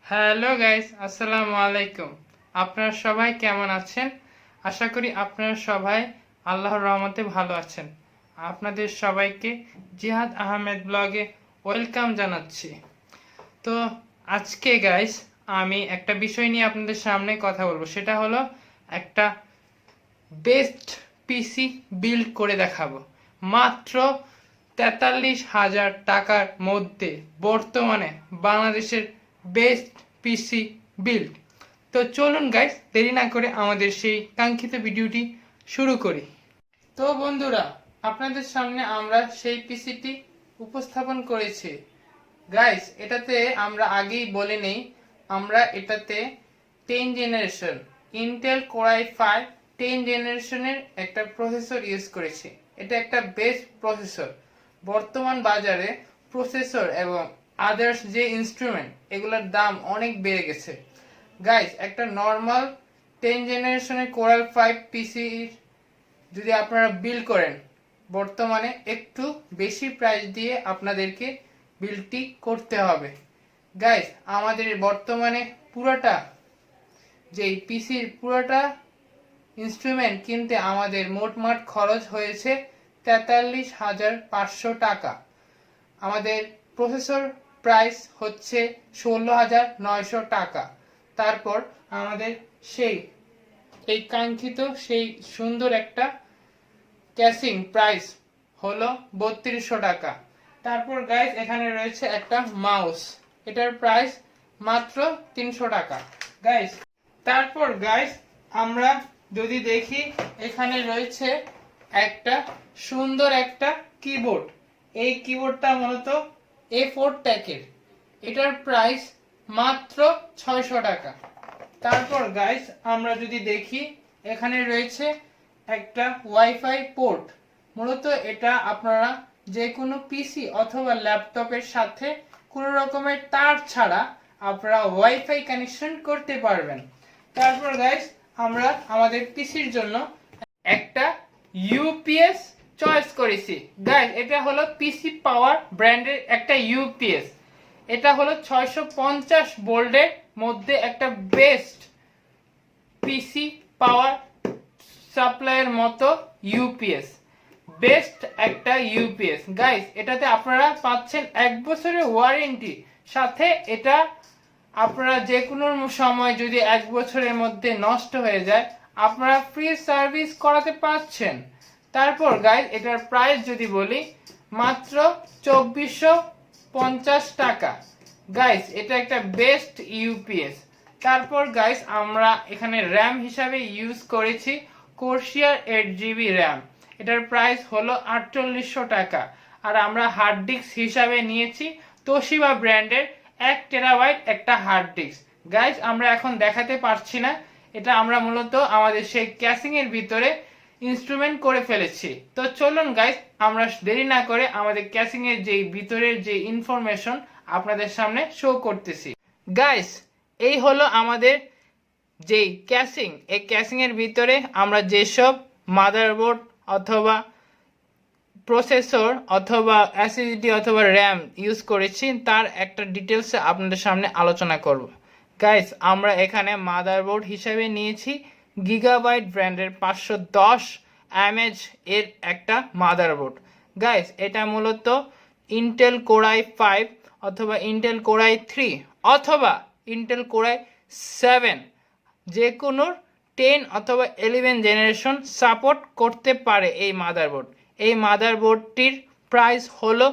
Hello guys, আসসালামু আলাইকুম। আপনারা সবাই কেমন আছেন? আশা করি আপনারা সবাই আল্লাহর রহমতে ভালো আছেন। আপনাদের সবাইকে জিহাদ আহমেদ ব্লগে ওয়েলকাম জানাচ্ছি। তো আজকে গাইস আমি একটা বিষয় নিয়ে আপনাদের সামনে কথা বলবো, সেটা হলো একটা বেস্ট পিসি বিল্ড করে দেখাবো মাত্র 43,000 টাকার মধ্যে। বর্তমানে বাংলাদেশের বেস্ট পিসি বিল্ড। তো চলুন গাইস, দেরি না করে আমাদের সেই কাঙ্ক্ষিত ভিডিওটি শুরু করি। তো বন্ধুরা, আপনাদের সামনে আমরা সেই পিসিটি উপস্থাপন করেছি। গাইস, এটাতে আমরা আগেই বলে নেই, আমরা এটাতে 10 জেনারেশন ইন্টেল কোর i5 10 জেনারেশনের একটা প্রসেসর ইউজ করেছি। এটা একটা বেস্ট প্রসেসর। বর্তমান বাজারে প্রসেসর এবং আদার্স যে ইনস্ট্রুমেন্ট, এগুলোর দাম অনেক বেড়ে গেছে। গাইস, একটা নর্মাল 10 জেনারেশনের কোর i5 পিসি যদি আপনারা বিল্ড করেন, বর্তমানে একটু বেশি প্রাইস দিয়ে আপনাদেরকে বিলটি করতে হবে। গাইস, আমাদের বর্তমানে পুরোটা যেই পিসির পুরোটা ইনস্ট্রুমেন্ট কিনতে আমাদের মোটমাট খরচ হয়েছে 43,500 টাকা। আমাদের প্রসেসর প্রাইস হচ্ছে 16,900 টাকা। তারপর আমাদের এই কাঙ্ক্ষিত সেই সুন্দর একটা ক্যাসিং প্রাইস হলো 3200 টাকা। তারপর গাইস, এখানে রয়েছে একটা মাউস, এটার প্রাইস মাত্র 300 টাকা। গাইস, তারপর গাইস আমরা যদি দেখি, এখানে রয়েছে একটা সুন্দর একটা কিবোর্ড। এই কিবোর্ডটা মূলত A4 ট্যাকের, এটার প্রাইস মাত্র 600 টাকা। তারপর গাইস আমরা যদি দেখি, এখানে রয়েছে একটা ওয়াইফাই পোর্ট। মূলত এটা আপনারা যে কোনো পিসি অথবা ল্যাপটপের সাথে কোনো রকমের তার ছাড়া আপনারা ওয়াইফাই কানেকশন করতে পারবেন। তারপর গাইস আমরা আমাদের পিসির জন্য একটা ইউপিএস চয়েস করেছি। গাইস, এটা হলো পিসি পাওয়ার ব্র্যান্ডের একটা ইউপিএস। এটা হলো 650 ভোল্টের মধ্যে একটা বেস্ট পিসি পাওয়ার সাপ্লাইয়ের মতো ইউপিএস, বেস্ট একটা ইউপিএস। গাইস, এটাতে আপনারা পাচ্ছেন 1 বছরের ওয়ারেন্টি, সাথে এটা আপনারা যে কোনো সময় যদি 1 বছরের মধ্যে নষ্ট হয়ে যায়, আপনারা ফ্রি সার্ভিস করাতে পারছেন। তারপর গাইস এটার প্রাইস যদি বলি, মাত্র 2450 টাকা। গাইস, এটা একটা বেস্ট ইউপিএস। তারপর গাইস আমরা এখানে র্যাম হিসাবে ইউজ করেছি কোর্সিয়ার 8GB র্যাম, এটার প্রাইস হলো 4800 টাকা। আর আমরা হার্ড ডিস্ক হিসাবে নিয়েছি তোশিবা ব্র্যান্ডের 1 টেরাবাইট একটা হার্ড ডিস্ক। গাইস, আমরা এখন দেখাতে পারছি না, এটা আমরা মূলত আমাদের সেই ক্যাসিং এর ভিতরে ইনস্ট্রুমেন্ট করে ফেলেছি। তো চলুন গাইস, আমরা দেরি না করে আমাদের ক্যাসিং এর যে ভিতরের যে ইনফরমেশন আপনাদের সামনে শো করতেছি। গাইস, এই হলো আমাদের যেই ক্যাসিং। এই ক্যাসিং এর ভিতরে আমরা যেসব মাদারবোর্ড অথবা প্রসেসর অথবা এসএসডি অথবা র্যাম ইউজ করেছি, তার একটা ডিটেলস আপনাদের সামনে আলোচনা করব। গাইস, আমরা এখানে মাদারবোর্ড হিসেবে নিয়েছি গিগাবাইট ব্র্যান্ডের 510 mAh এর একটা মাদারবোর্ড। গাইস, এটা মূলত ইন্টেল কোর i5 অথবা ইন্টেল কোর i3 অথবা ইন্টেল কোর i7 যে কোনো 10 অথবা 11 জেনারেশন সাপোর্ট করতে পারে এই মাদারবোর্ড। এই মাদারবোর্ডটির প্রাইস হলো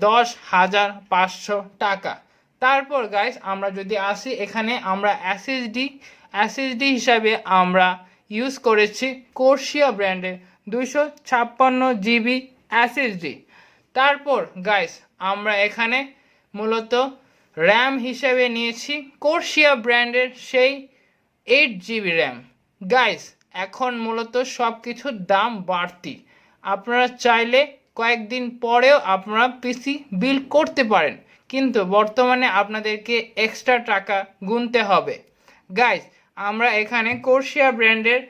10,500 টাকা। তারপর গাইস আমরা যদি আসি, এখানে আমরা এসএসডি হিসাবে আমরা ইউজ করেছি কোর্সিয়া ব্র্যান্ডের 256GB এসএসডি। তারপর গাইস আমরা এখানে মূলত র্যাম হিসেবে নিয়েছি কোর্সিয়া ব্র্যান্ডের সেই 8GB র্যাম। গাইস, এখন মূলত সব কিছুর দাম বাড়তি, আপনারা চাইলে কয়েকদিন পরেও আপনারা পিসি বিল্ড করতে পারেন, কিন্তু বর্তমানে আপনাদেরকে এক্সট্রা টাকা গুনতে হবে। গাইস, আমরা এখানে কোর্সিয়া ব্র্যান্ডের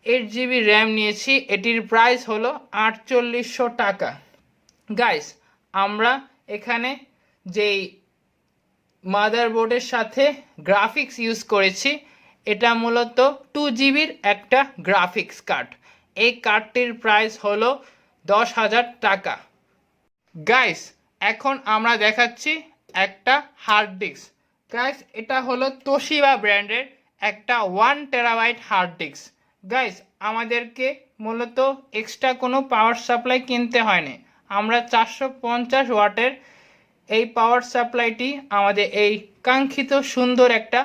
8GB র্যাম নিয়েছি, এটির প্রাইস হলো 4800 টাকা। গাইস, আমরা এখানে যেই মাদারবোর্ডের সাথে গ্রাফিক্স ইউজ করেছি। এটা মূলত 2 GB একটা গ্রাফিক্স কার্ড। এই কার্ডটির প্রাইস হলো 10,000 টাকা। গাইস, এখন আমরা দেখাচ্ছি একটা হার্ড ডিস্ক। গাইস, এটা হলো তোশিবা ব্র্যান্ডের একটা 1 TB হার্ড ডিস্ক। গাইস, আমাদেরকে মূলত এক্সট্রা কোনো পাওয়ার সাপ্লাই কিনতে হয়নি। আমরা 450 ওয়াটের এই পাওয়ার সাপ্লাইটি আমাদের এই কাঙ্ক্ষিত সুন্দর একটা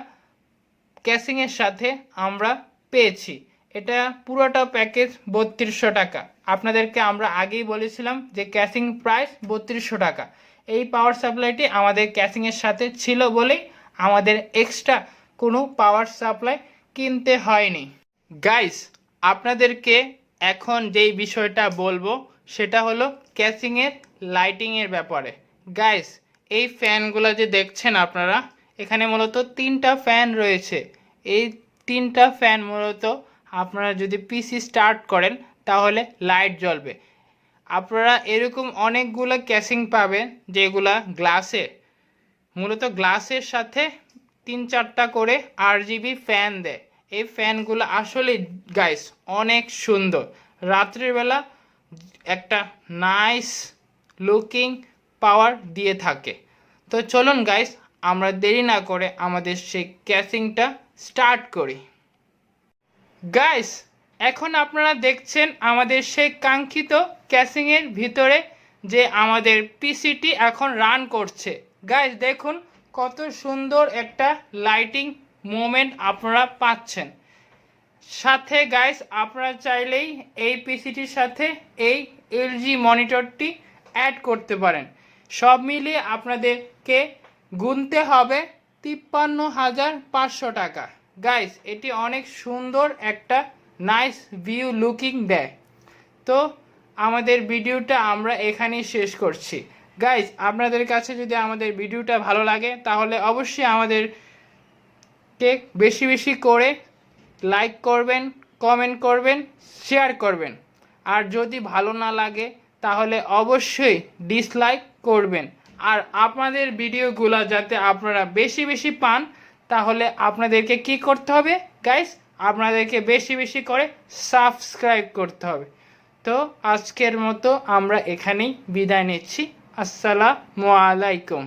ক্যাসিংয়ের সাথে আমরা পেয়েছি। এটা পুরোটা প্যাকেজ 3200 টাকা। আপনাদেরকে আমরা আগেই বলেছিলাম যে ক্যাসিং প্রাইস 3200 টাকা। এই পাওয়ার সাপ্লাইটি আমাদের ক্যাসিংয়ের সাথে ছিল বলেই আমাদের এক্সট্রা কোনো পাওয়ার সাপ্লাই কিনতে হয়নি। গাইস, আপনাদেরকে এখন যেই বিষয়টা বলবো সেটা হলো ক্যাসিংয়ের লাইটিংয়ের ব্যাপারে। গাইস, এই ফ্যানগুলো যে দেখছেন আপনারা, এখানে মূলত 3টা ফ্যান রয়েছে। এই 3টা ফ্যান মূলত আপনারা যদি পিসি স্টার্ট করেন তাহলে লাইট জ্বলবে। আপনারা এরকম অনেকগুলো ক্যাসিং পাবেন যেগুলা গ্লাসের, মূলত গ্লাসের সাথে 3-4টা করে RGB ফ্যান দেয়। এই ফ্যানগুলো আসলে গাইস অনেক সুন্দর, রাত্রের বেলা একটা নাইস লুকিং পাওয়ার দিয়ে থাকে। তো চলুন গাইস, আমরা দেরি না করে আমাদের সেই ক্যাসিংটা স্টার্ট করি। গাইস, এখন আপনারা দেখছেন আমাদের সেই কাঙ্ক্ষিত ক্যাসিংয়ের ভিতরে যে আমাদের পিসিটি এখন রান করছে। গাইস, দেখুন কত সুন্দর একটা লাইটিং মোমেন্ট আপনারা পাচ্ছেন। সাথে গাইস, আপনারা চাইলেই এই পিসিটির সাথে এই LG মনিটরটি অ্যাড করতে পারেন। সব মিলিয়ে আপনাদেরকে গুনতে হবে 53,500 টাকা। গাইস, এটি অনেক সুন্দর একটা নাইস ভিউ লুকিং দেয়। তো আমাদের ভিডিওটা আমরা এখানেই শেষ করছি। গাইস, আপনাদের কাছে যদি আমাদের ভিডিওটা ভালো লাগে তাহলে অবশ্যই আমাদেরকে বেশি বেশি করে লাইক করবেন, কমেন্ট করবেন, শেয়ার করবেন। আর যদি ভালো না লাগে তাহলে অবশ্যই ডিসলাইক করবেন। আর আপনাদের ভিডিওগুলো যাতে আপনারা বেশি বেশি পান তাহলে আপনাদেরকে কি করতে হবে গাইস? আপনাদেরকে বেশি বেশি করে সাবস্ক্রাইব করতে হবে। তো আজকের মতো আমরা এখানেই বিদায় নিচ্ছি। আসসালামু আলাইকুম।